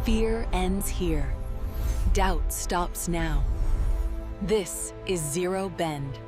Fear ends here. Doubt stops now. This is Zero Bend.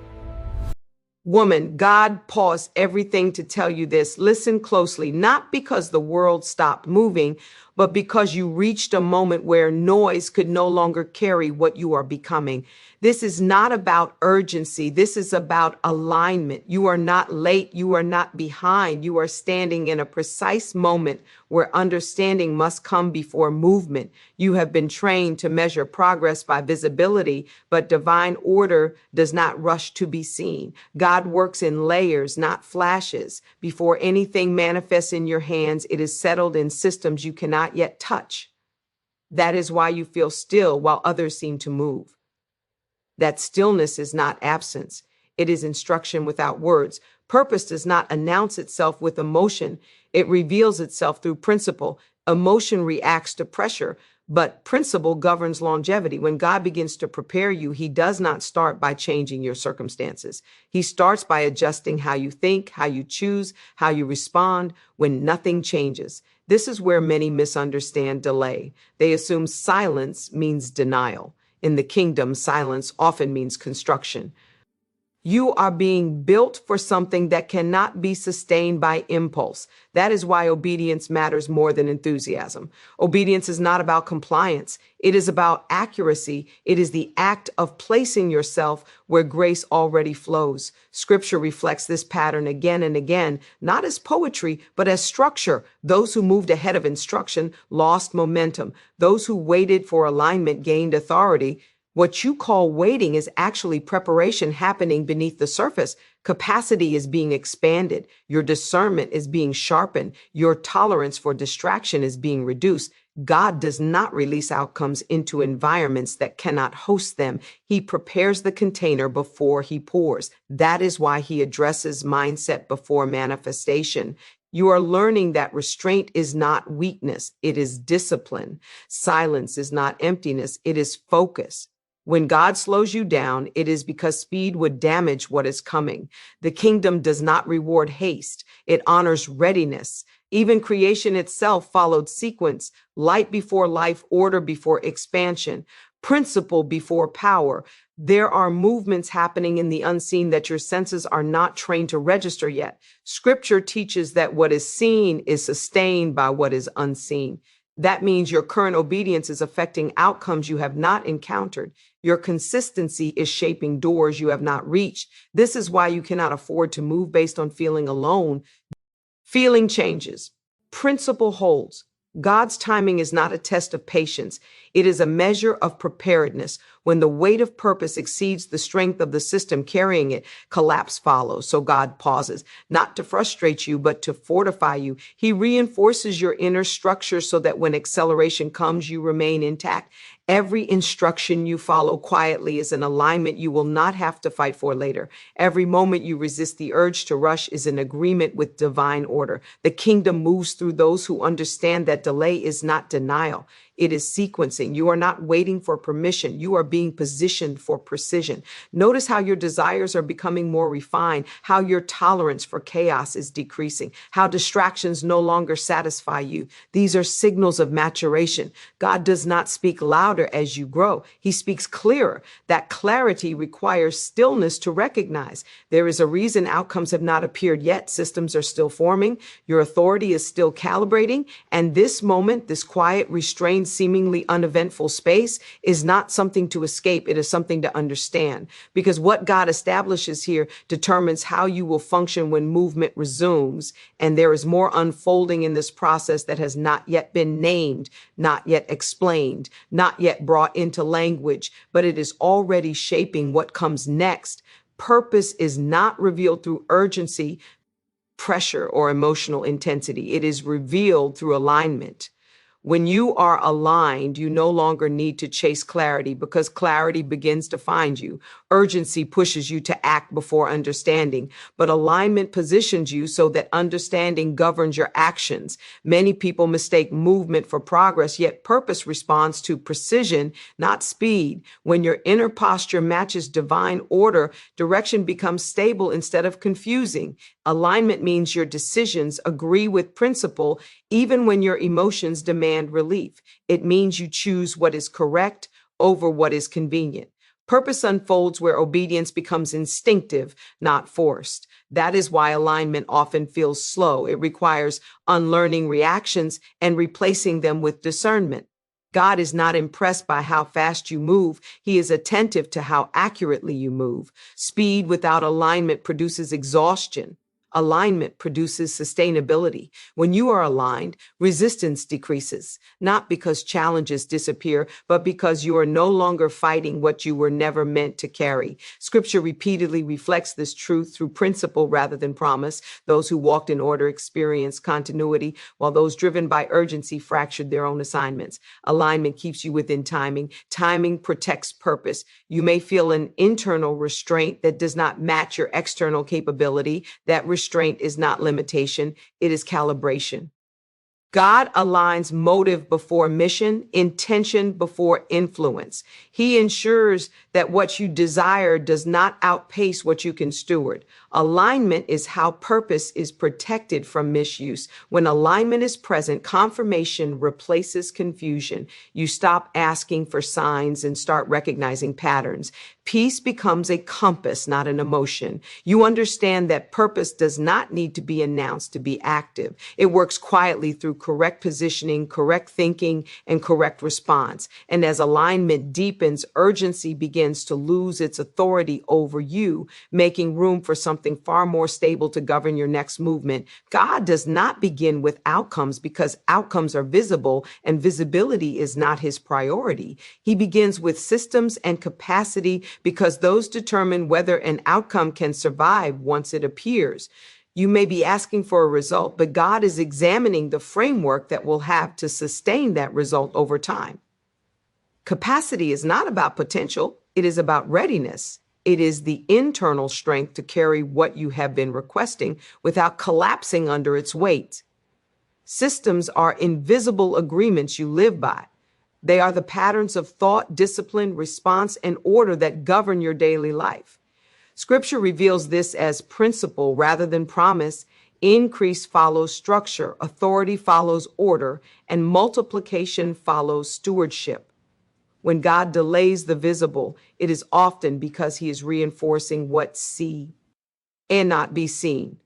Woman, God paused everything to tell you this. Listen closely, not because the world stopped moving, but because you reached a moment where noise could no longer carry what you are becoming. This is not about urgency. This is about alignment. You are not late. You are not behind. You are standing in a precise moment where understanding must come before movement. You have been trained to measure progress by visibility, but divine order does not rush to be seen. God works in layers, not flashes. Before anything manifests in your hands, it is settled in systems you cannot yet touch. That is why you feel still while others seem to move. That stillness is not absence. It is instruction without words. Purpose does not announce itself with emotion. It reveals itself through principle. Emotion reacts to pressure, but principle governs longevity. When God begins to prepare you, he does not start by changing your circumstances. He starts by adjusting how you think, how you choose, how you respond when nothing changes. This is where many misunderstand delay. They assume silence means denial. In the kingdom, silence often means construction. You are being built for something that cannot be sustained by impulse. That is why obedience matters more than enthusiasm. Obedience is not about compliance. It is about accuracy. It is the act of placing yourself where grace already flows. Scripture reflects this pattern again and again, not as poetry, but as structure. Those who moved ahead of instruction lost momentum. Those who waited for alignment gained authority. What you call waiting is actually preparation happening beneath the surface. Capacity is being expanded. Your discernment is being sharpened. Your tolerance for distraction is being reduced. God does not release outcomes into environments that cannot host them. He prepares the container before he pours. That is why he addresses mindset before manifestation. You are learning that restraint is not weakness. It is discipline. Silence is not emptiness. It is focus. When God slows you down, it is because speed would damage what is coming. The kingdom does not reward haste. It honors readiness. Even creation itself followed sequence: light before life, order before expansion, principle before power. There are movements happening in the unseen that your senses are not trained to register yet. Scripture teaches that what is seen is sustained by what is unseen. That means your current obedience is affecting outcomes you have not encountered. Your consistency is shaping doors you have not reached. This is why you cannot afford to move based on feeling alone. Feeling changes. Principle holds. God's timing is not a test of patience. It is a measure of preparedness. When the weight of purpose exceeds the strength of the system carrying it, collapse follows. So God pauses, not to frustrate you, but to fortify you. He reinforces your inner structure so that when acceleration comes, you remain intact. Every instruction you follow quietly is an alignment you will not have to fight for later. Every moment you resist the urge to rush is an agreement with divine order. The kingdom moves through those who understand that delay is not denial. It is sequencing. You are not waiting for permission. You are being positioned for precision. Notice how your desires are becoming more refined, how your tolerance for chaos is decreasing, how distractions no longer satisfy you. These are signals of maturation. God does not speak louder as you grow. He speaks clearer. That clarity requires stillness to recognize. There is a reason outcomes have not appeared yet. Systems are still forming. Your authority is still calibrating. And this moment, this quiet, restrained, seemingly uneventful space is not something to escape. It is something to understand, because what God establishes here determines how you will function when movement resumes. And there is more unfolding in this process that has not yet been named, not yet explained, not yet brought into language, but it is already shaping what comes next. Purpose is not revealed through urgency, pressure, or emotional intensity. It is revealed through alignment. When you are aligned, you no longer need to chase clarity because clarity begins to find you. Urgency pushes you to act before understanding, but alignment positions you so that understanding governs your actions. Many people mistake movement for progress, yet purpose responds to precision, not speed. When your inner posture matches divine order, direction becomes stable instead of confusing. Alignment means your decisions agree with principle Even when your emotions demand relief, it means you choose what is correct over what is convenient. Purpose unfolds where obedience becomes instinctive, not forced. That is why alignment often feels slow. It requires unlearning reactions and replacing them with discernment. God is not impressed by how fast you move. He is attentive to how accurately you move. Speed without alignment produces exhaustion. Alignment produces sustainability. When you are aligned, resistance decreases, not because challenges disappear, but because you are no longer fighting what you were never meant to carry. Scripture repeatedly reflects this truth through principle rather than promise. Those who walked in order experienced continuity, while those driven by urgency fractured their own assignments. Alignment keeps you within timing. Timing protects purpose. You may feel an internal restraint that does not match your external capability. That restraint is not limitation, it is calibration. God aligns motive before mission, intention before influence. He ensures that what you desire does not outpace what you can steward. Alignment is how purpose is protected from misuse. When alignment is present, confirmation replaces confusion. You stop asking for signs and start recognizing patterns. Peace becomes a compass, not an emotion. You understand that purpose does not need to be announced to be active. It works quietly through correct positioning, correct thinking, and correct response. And as alignment deepens, urgency begins to lose its authority over you, making room for something far more stable to govern your next movement. God does not begin with outcomes because outcomes are visible and visibility is not his priority. He begins with systems and capacity because those determine whether an outcome can survive once it appears. You may be asking for a result, but God is examining the framework that will have to sustain that result over time. Capacity is not about potential, it is about readiness. It is the internal strength to carry what you have been requesting without collapsing under its weight. Systems are invisible agreements you live by. They are the patterns of thought, discipline, response, and order that govern your daily life. Scripture reveals this as principle rather than promise. Increase follows structure, authority follows order, and multiplication follows stewardship. When God delays the visible, it is often because he is reinforcing what see and not be seen.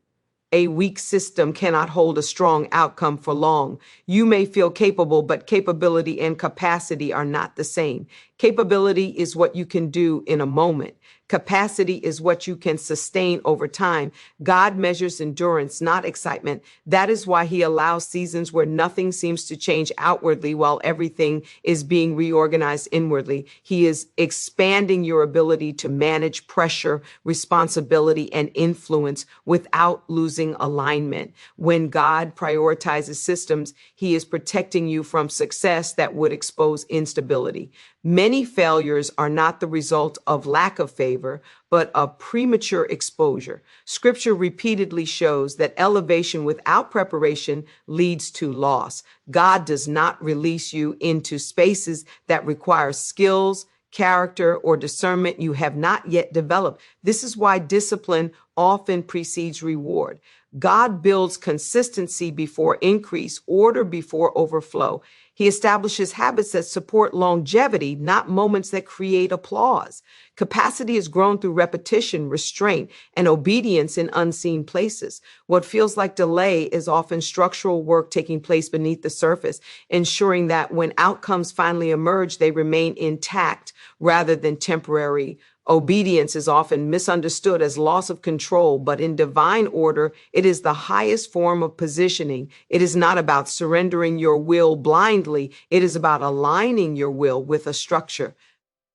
A weak system cannot hold a strong outcome for long. You may feel capable, but capability and capacity are not the same. Capability is what you can do in a moment. Capacity is what you can sustain over time. God measures endurance, not excitement. That is why he allows seasons where nothing seems to change outwardly while everything is being reorganized inwardly. He is expanding your ability to manage pressure, responsibility, and influence without losing alignment. When God prioritizes systems, he is protecting you from success that would expose instability. Many failures are not the result of lack of favor, but of premature exposure. Scripture repeatedly shows that elevation without preparation leads to loss. God does not release you into spaces that require skills, character, or discernment you have not yet developed. This is why discipline often precedes reward. God builds consistency before increase, order before overflow. He establishes habits that support longevity, not moments that create applause. Capacity is grown through repetition, restraint, and obedience in unseen places. What feels like delay is often structural work taking place beneath the surface, ensuring that when outcomes finally emerge, they remain intact rather than temporary. Obedience is often misunderstood as loss of control, but in divine order, it is the highest form of positioning. It is not about surrendering your will blindly. It is about aligning your will with a structure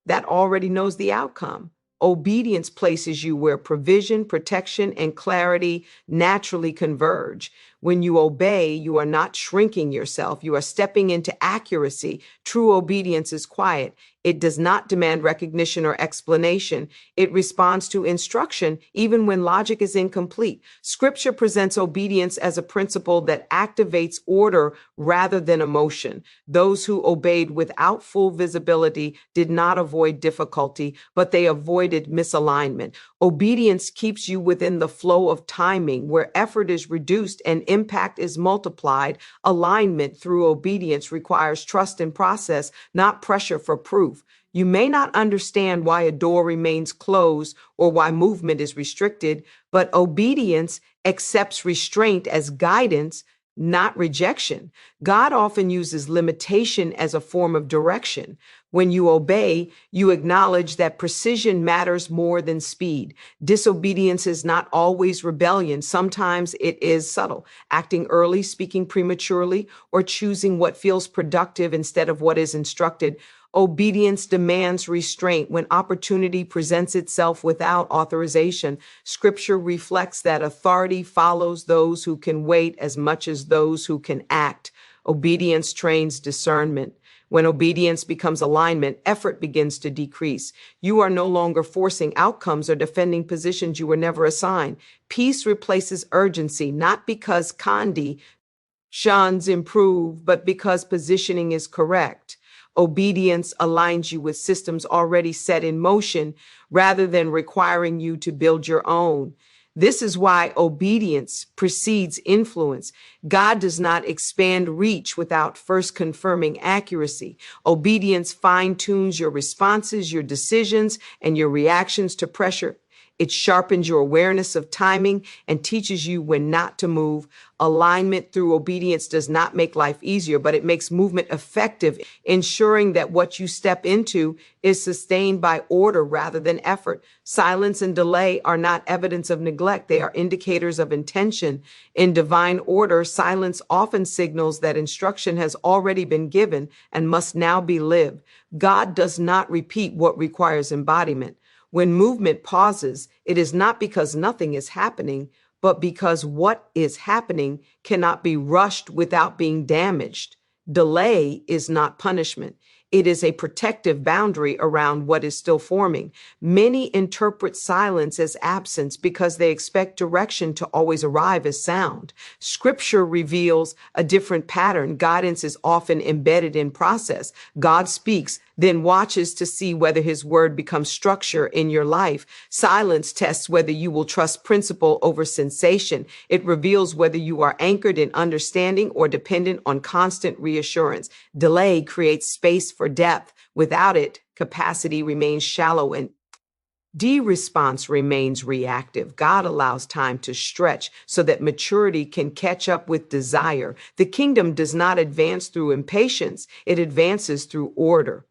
that already knows the outcome. Obedience places you where provision, protection, and clarity naturally converge. When you obey, you are not shrinking yourself. You are stepping into accuracy. True obedience is quiet. It does not demand recognition or explanation. It responds to instruction even when logic is incomplete. Scripture presents obedience as a principle that activates order rather than emotion. Those who obeyed without full visibility did not avoid difficulty, but they avoided misalignment. Obedience keeps you within the flow of timing where effort is reduced and impact is multiplied. Alignment through obedience requires trust in process, not pressure for proof. You may not understand why a door remains closed or why movement is restricted, but obedience accepts restraint as guidance, not rejection. God often uses limitation as a form of direction. When you obey, you acknowledge that precision matters more than speed. Disobedience is not always rebellion. Sometimes it is subtle, acting early, speaking prematurely, or choosing what feels productive instead of what is instructed. Obedience demands restraint when opportunity presents itself without authorization. Scripture reflects that authority follows those who can wait as much as those who can act. Obedience trains discernment. When obedience becomes alignment, effort begins to decrease. You are no longer forcing outcomes or defending positions you were never assigned. Peace replaces urgency, not because conditions improve, but because positioning is correct. Obedience aligns you with systems already set in motion rather than requiring you to build your own. This is why obedience precedes influence. God does not expand reach without first confirming accuracy. Obedience fine-tunes your responses, your decisions, and your reactions to pressure. It sharpens your awareness of timing and teaches you when not to move. Alignment through obedience does not make life easier, but it makes movement effective, ensuring that what you step into is sustained by order rather than effort. Silence and delay are not evidence of neglect. They are indicators of intention. In divine order, silence often signals that instruction has already been given and must now be lived. God does not repeat what requires embodiment. When movement pauses, it is not because nothing is happening, but because what is happening cannot be rushed without being damaged. Delay is not punishment. It is a protective boundary around what is still forming. Many interpret silence as absence because they expect direction to always arrive as sound. Scripture reveals a different pattern. Guidance is often embedded in process. God speaks, then watches to see whether his word becomes structure in your life. Silence tests whether you will trust principle over sensation. It reveals whether you are anchored in understanding or dependent on constant reassurance. Delay creates space for depth. Without it, capacity remains shallow and response remains reactive. God allows time to stretch so that maturity can catch up with desire. The kingdom does not advance through impatience, it advances through order.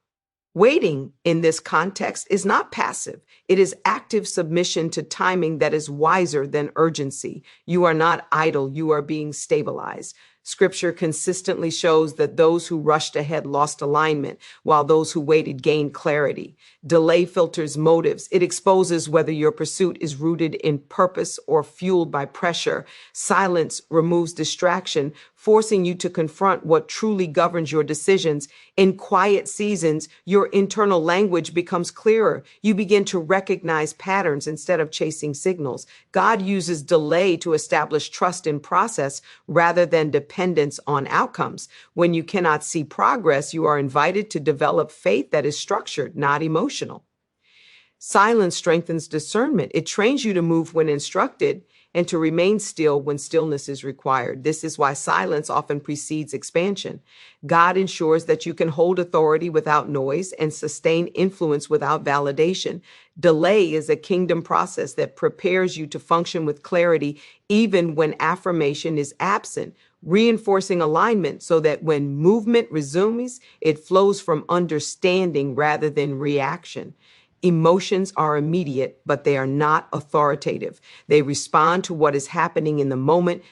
Waiting in this context is not passive. It is active submission to timing that is wiser than urgency. You are not idle, you are being stabilized. Scripture consistently shows that those who rushed ahead lost alignment, while those who waited gained clarity. Delay filters motives. It exposes whether your pursuit is rooted in purpose or fueled by pressure. Silence removes distraction, forcing you to confront what truly governs your decisions. In quiet seasons, your internal language becomes clearer. You begin to recognize patterns instead of chasing signals. God uses delay to establish trust in process rather than dependence on outcomes. When you cannot see progress, you are invited to develop faith that is structured, not emotional. Silence strengthens discernment. It trains you to move when instructed and to remain still when stillness is required. This is why silence often precedes expansion. God ensures that you can hold authority without noise and sustain influence without validation. Delay is a kingdom process that prepares you to function with clarity even when affirmation is absent, reinforcing alignment so that when movement resumes, it flows from understanding rather than reaction. Emotions are immediate, but they are not authoritative. They respond to what is happening in the moment.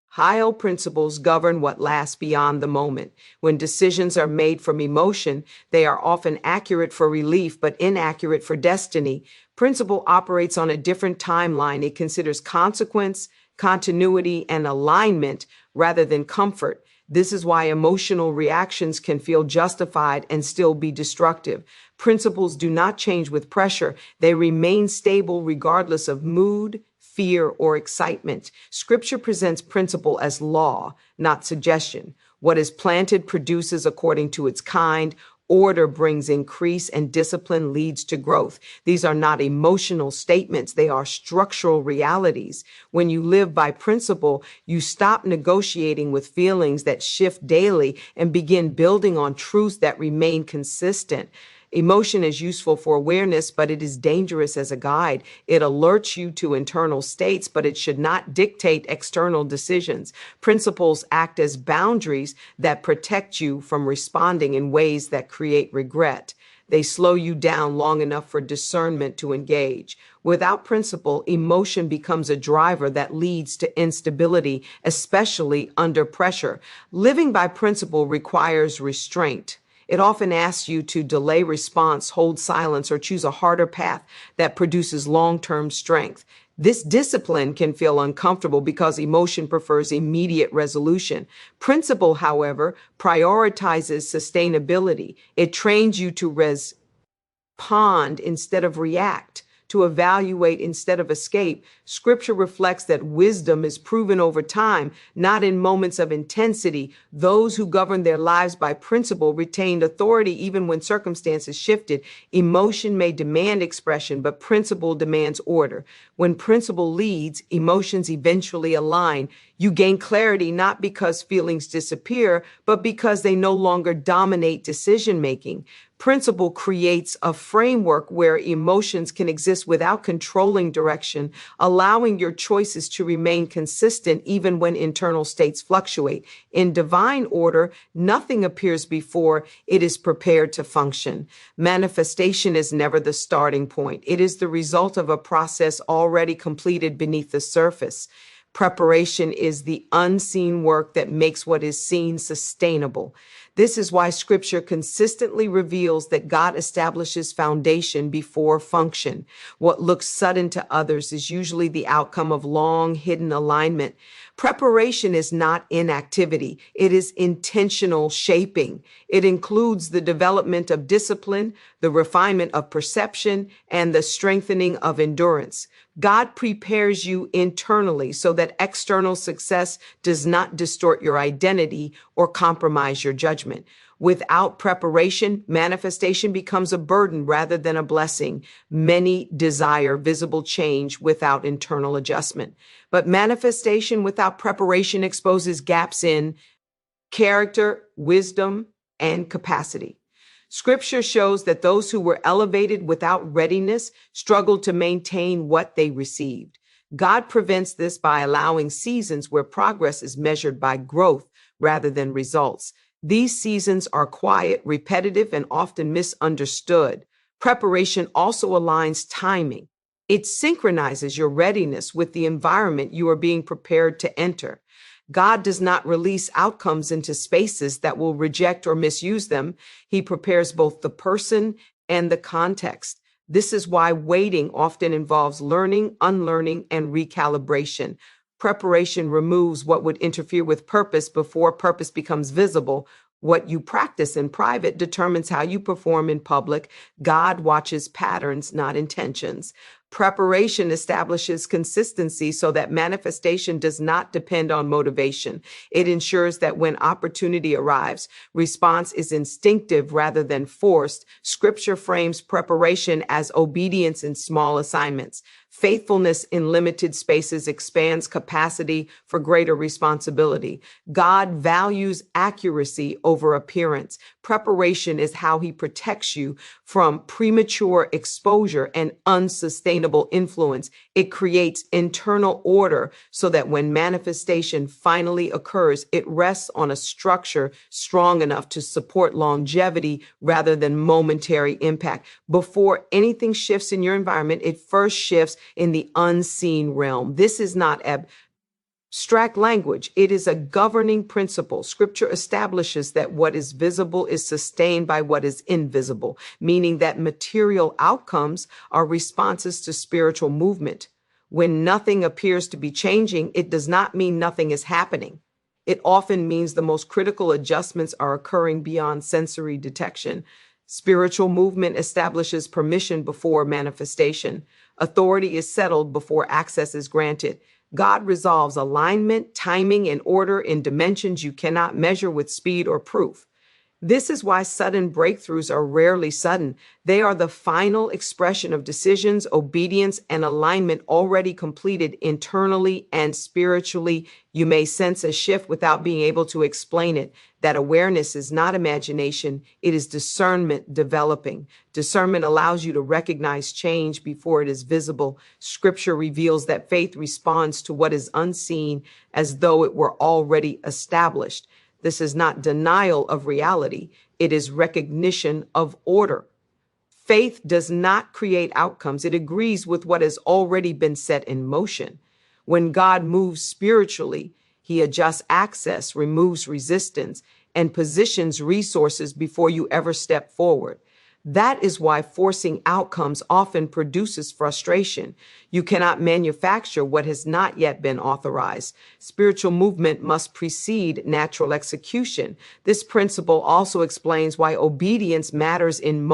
Higher principles govern what lasts beyond the moment. When decisions are made from emotion, they are often accurate for relief, but inaccurate for destiny. Principle operates on a different timeline. It considers consequence, continuity, and alignment rather than comfort. This is why emotional reactions can feel justified and still be destructive. Principles do not change with pressure. They remain stable regardless of mood, fear, or excitement. Scripture presents principle as law, not suggestion. What is planted produces according to its kind. Order brings increase and discipline leads to growth. These are not emotional statements. They are structural realities. When you live by principle, you stop negotiating with feelings that shift daily and begin building on truths that remain consistent. Emotion is useful for awareness, but it is dangerous as a guide. It alerts you to internal states, but it should not dictate external decisions. Principles act as boundaries that protect you from responding in ways that create regret. They slow you down long enough for discernment to engage. Without principle, emotion becomes a driver that leads to instability, especially under pressure. Living by principle requires restraint. It often asks you to delay response, hold silence, or choose a harder path that produces long-term strength. This discipline can feel uncomfortable because emotion prefers immediate resolution. Principle, however, prioritizes sustainability. It trains you to respond instead of react, to evaluate instead of escape. Scripture reflects that wisdom is proven over time, not in moments of intensity. Those who govern their lives by principle retained authority even when circumstances shifted. Emotion may demand expression, but principle demands order. When principle leads, emotions eventually align. You gain clarity not because feelings disappear, but because they no longer dominate decision making. Principle creates a framework where emotions can exist without controlling direction, allowing your choices to remain consistent even when internal states fluctuate. In divine order, nothing appears before it is prepared to function. Manifestation is never the starting point. It is the result of a process already completed beneath the surface. Preparation is the unseen work that makes what is seen sustainable. This is why Scripture consistently reveals that God establishes foundation before function. What looks sudden to others is usually the outcome of long hidden alignment. Preparation is not inactivity. It is intentional shaping. It includes the development of discipline, the refinement of perception, and the strengthening of endurance. God prepares you internally so that external success does not distort your identity or compromise your judgment. Without preparation, manifestation becomes a burden rather than a blessing. Many desire visible change without internal adjustment. But manifestation without preparation exposes gaps in character, wisdom, and capacity. Scripture shows that those who were elevated without readiness struggled to maintain what they received. God prevents this by allowing seasons where progress is measured by growth rather than results. These seasons are quiet, repetitive, and often misunderstood. Preparation also aligns timing. It synchronizes your readiness with the environment you are being prepared to enter. God does not release outcomes into spaces that will reject or misuse them. He prepares both the person and the context. This is why waiting often involves learning, unlearning, and recalibration. Preparation removes what would interfere with purpose before purpose becomes visible. What you practice in private determines how you perform in public. God watches patterns, not intentions. Preparation establishes consistency so that manifestation does not depend on motivation. It ensures that when opportunity arrives, response is instinctive rather than forced. Scripture frames preparation as obedience in small assignments. Faithfulness in limited spaces expands capacity for greater responsibility. God values accuracy over appearance. Preparation is how he protects you from premature exposure and unsustainable influence. It creates internal order so that when manifestation finally occurs, it rests on a structure strong enough to support longevity rather than momentary impact. Before anything shifts in your environment, it first shifts in the unseen realm. This is not abstract language. It is a governing principle. Scripture establishes that what is visible is sustained by what is invisible, meaning that material outcomes are responses to spiritual movement. When nothing appears to be changing, it does not mean nothing is happening. It often means the most critical adjustments are occurring beyond sensory detection. Spiritual movement establishes permission before manifestation. Authority is settled before access is granted. God resolves alignment, timing, and order in dimensions you cannot measure with speed or proof. This is why sudden breakthroughs are rarely sudden. They are the final expression of decisions, obedience, and alignment already completed internally and spiritually. You may sense a shift without being able to explain it. That awareness is not imagination, it is discernment developing. Discernment allows you to recognize change before it is visible. Scripture reveals that faith responds to what is unseen as though it were already established. This is not denial of reality, it is recognition of order. Faith does not create outcomes, it agrees with what has already been set in motion. When God moves spiritually, he adjusts access, removes resistance, and positions resources before you ever step forward. That is why forcing outcomes often produces frustration. You cannot manufacture what has not yet been authorized. Spiritual movement must precede natural execution. This principle also explains why obedience matters in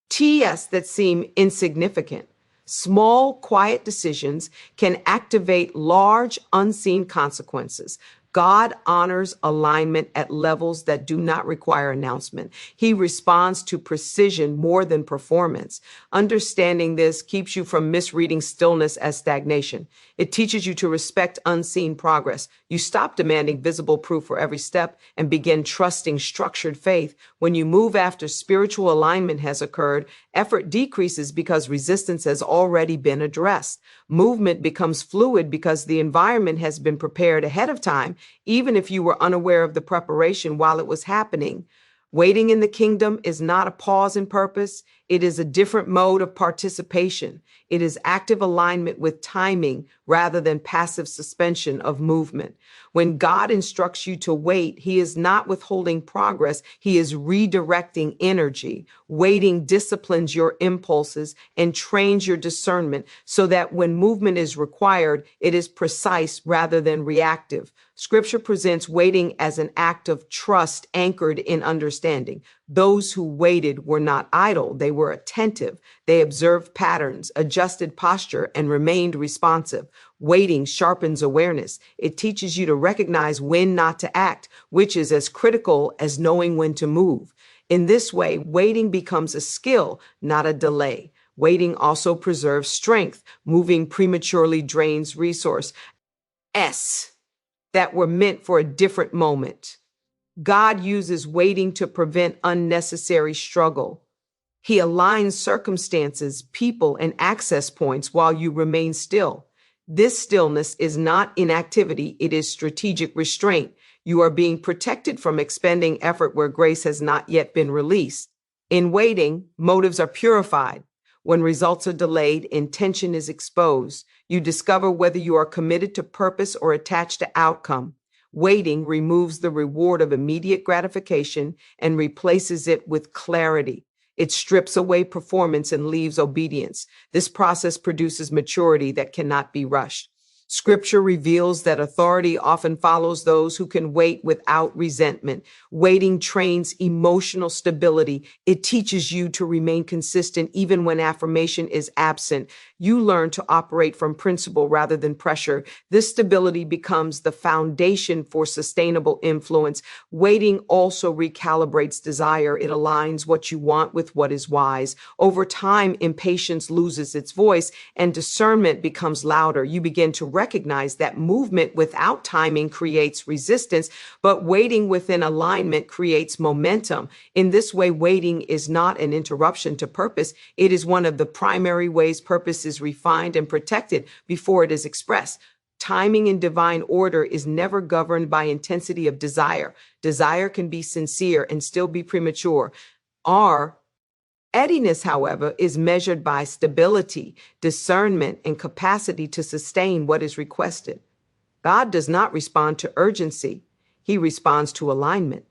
TS that seem insignificant. Small, quiet decisions can activate large, unseen consequences. God honors alignment at levels that do not require announcement. He responds to precision more than performance. Understanding this keeps you from misreading stillness as stagnation. It teaches you to respect unseen progress. You stop demanding visible proof for every step and begin trusting structured faith. When you move after spiritual alignment has occurred, effort decreases because resistance has already been addressed. Movement becomes fluid because the environment has been prepared ahead of time, even if you were unaware of the preparation while it was happening. Waiting in the kingdom is not a pause in purpose. It is a different mode of participation. It is active alignment with timing rather than passive suspension of movement. When God instructs you to wait, he is not withholding progress. He is redirecting energy. Waiting disciplines your impulses and trains your discernment so that when movement is required, it is precise rather than reactive. Scripture presents waiting as an act of trust anchored in understanding. Those who waited were not idle. They were attentive. They observed patterns, adjusted posture, and remained responsive. Waiting sharpens awareness. It teaches you to recognize when not to act, which is as critical as knowing when to move. In this way, waiting becomes a skill, not a delay. Waiting also preserves strength. Moving prematurely drains resource that were meant for a different moment. God uses waiting to prevent unnecessary struggle. He aligns circumstances, people, and access points while you remain still. This stillness is not inactivity, it is strategic restraint. You are being protected from expending effort where grace has not yet been released. In waiting, motives are purified. When results are delayed, intention is exposed. You discover whether you are committed to purpose or attached to outcome. Waiting removes the reward of immediate gratification and replaces it with clarity. It strips away performance and leaves obedience. This process produces maturity that cannot be rushed. Scripture reveals that authority often follows those who can wait without resentment. Waiting trains emotional stability. It teaches you to remain consistent even when affirmation is absent. You learn to operate from principle rather than pressure. This stability becomes the foundation for sustainable influence. Waiting also recalibrates desire. It aligns what you want with what is wise. Over time, impatience loses its voice and discernment becomes louder. You begin to recognize that movement without timing creates resistance, but waiting within alignment creates momentum. In this way, waiting is not an interruption to purpose. It is one of the primary ways purpose is refined and protected before it is expressed. Timing in divine order is never governed by intensity of desire. Desire can be sincere and still be premature. Our readiness, however, is measured by stability, discernment, and capacity to sustain what is requested. God does not respond to urgency. He responds to alignment.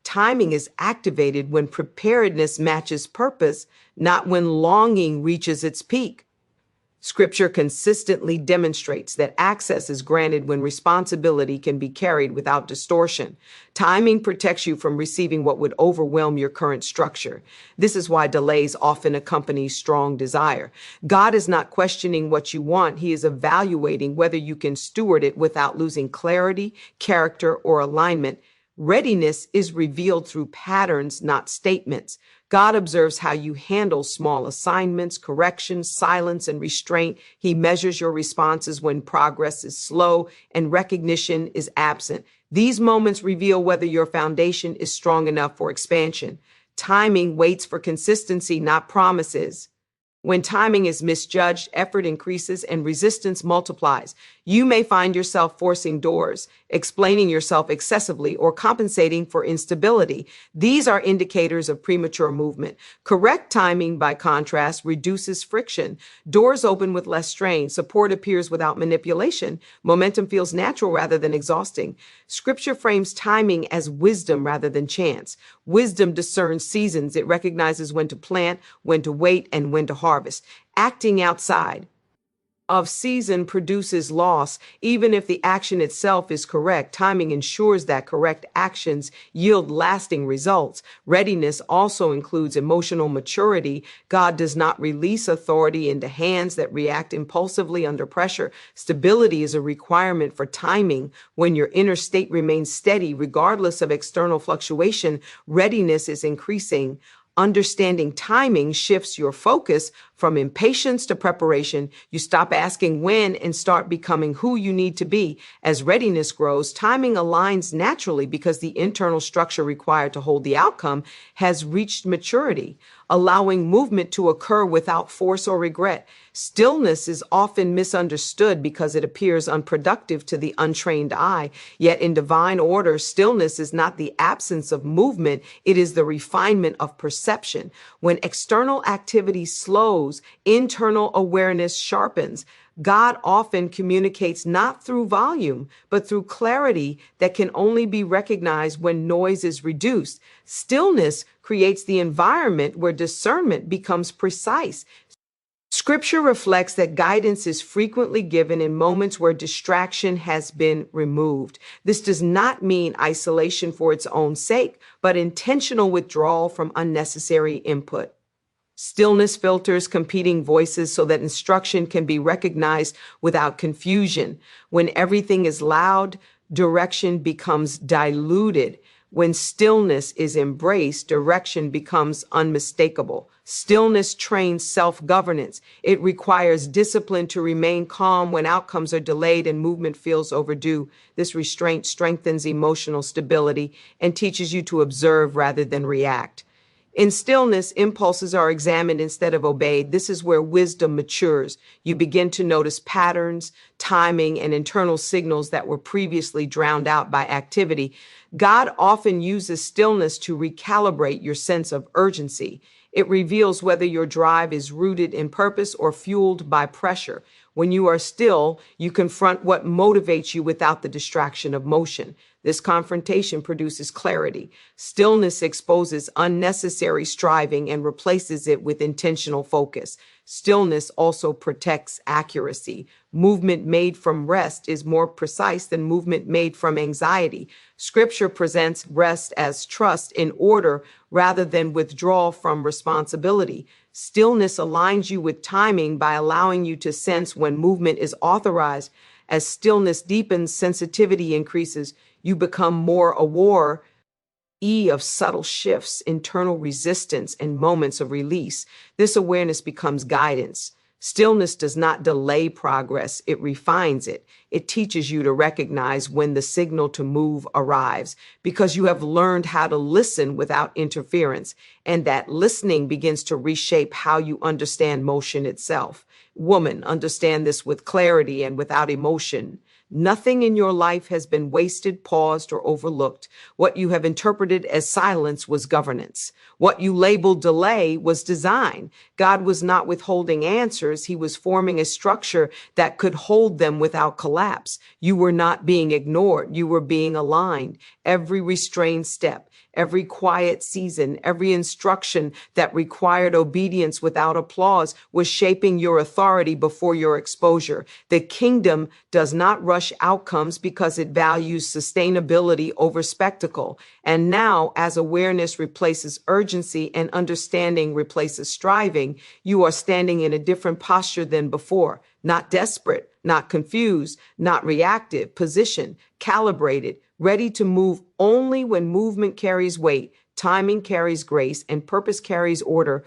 Timing is activated when preparedness matches purpose, not when longing reaches its peak. Scripture consistently demonstrates that access is granted when responsibility can be carried without distortion. Timing protects you from receiving what would overwhelm your current structure. This is why delays often accompany strong desire. God is not questioning what you want. He is evaluating whether you can steward it without losing clarity, character, or alignment. Readiness is revealed through patterns, not statements. God observes how you handle small assignments, corrections, silence, and restraint. He measures your responses when progress is slow and recognition is absent. These moments reveal whether your foundation is strong enough for expansion. Timing waits for consistency, not promises. When timing is misjudged, effort increases and resistance multiplies. You may find yourself forcing doors, explaining yourself excessively, or compensating for instability. These are indicators of premature movement. Correct timing, by contrast, reduces friction. Doors open with less strain. Support appears without manipulation. Momentum feels natural rather than exhausting. Scripture frames timing as wisdom rather than chance. Wisdom discerns seasons. It recognizes when to plant, when to wait, and when to harvest. Acting outside of season produces loss. Even if the action itself is correct, timing ensures that correct actions yield lasting results. Readiness also includes emotional maturity. God does not release authority into hands that react impulsively under pressure. Stability is a requirement for timing. When your inner state remains steady, regardless of external fluctuation, readiness is increasing. Understanding timing shifts your focus from impatience to preparation. You stop asking when and start becoming who you need to be. As readiness grows, timing aligns naturally because the internal structure required to hold the outcome has reached maturity, allowing movement to occur without force or regret. Stillness is often misunderstood because it appears unproductive to the untrained eye. Yet in divine order, stillness is not the absence of movement, it is the refinement of perception. When external activity slows, internal awareness sharpens. God often communicates not through volume, but through clarity that can only be recognized when noise is reduced. Stillness creates the environment where discernment becomes precise. Scripture reflects that guidance is frequently given in moments where distraction has been removed. This does not mean isolation for its own sake, but intentional withdrawal from unnecessary input. Stillness filters competing voices so that instruction can be recognized without confusion. When everything is loud, direction becomes diluted. When stillness is embraced, direction becomes unmistakable. Stillness trains self-governance. It requires discipline to remain calm when outcomes are delayed and movement feels overdue. This restraint strengthens emotional stability and teaches you to observe rather than react. In stillness, impulses are examined instead of obeyed. This is where wisdom matures. You begin to notice patterns, timing, and internal signals that were previously drowned out by activity. God often uses stillness to recalibrate your sense of urgency. It reveals whether your drive is rooted in purpose or fueled by pressure. When you are still, you confront what motivates you without the distraction of motion. This confrontation produces clarity. Stillness exposes unnecessary striving and replaces it with intentional focus. Stillness also protects accuracy. Movement made from rest is more precise than movement made from anxiety. Scripture presents rest as trust in order rather than withdrawal from responsibility. Stillness aligns you with timing by allowing you to sense when movement is authorized. As stillness deepens, sensitivity increases. You become more aware of subtle shifts, internal resistance, and moments of release. This awareness becomes guidance. Stillness does not delay progress, it refines it. It teaches you to recognize when the signal to move arrives because you have learned how to listen without interference, and that listening begins to reshape how you understand motion itself. Woman, understand this with clarity and without emotion. Nothing in your life has been wasted, paused, or overlooked. What you have interpreted as silence was governance. What you labeled delay was design. God was not withholding answers. He was forming a structure that could hold them without collapse. You were not being ignored. You were being aligned. Every restrained step, every quiet season, every instruction that required obedience without applause was shaping your authority before your exposure. The kingdom does not rush outcomes because it values sustainability over spectacle. And now, as awareness replaces urgency and understanding replaces striving, you are standing in a different posture than before. Not desperate, not confused, not reactive, positioned, calibrated, ready to move only when movement carries weight, timing carries grace, and purpose carries order.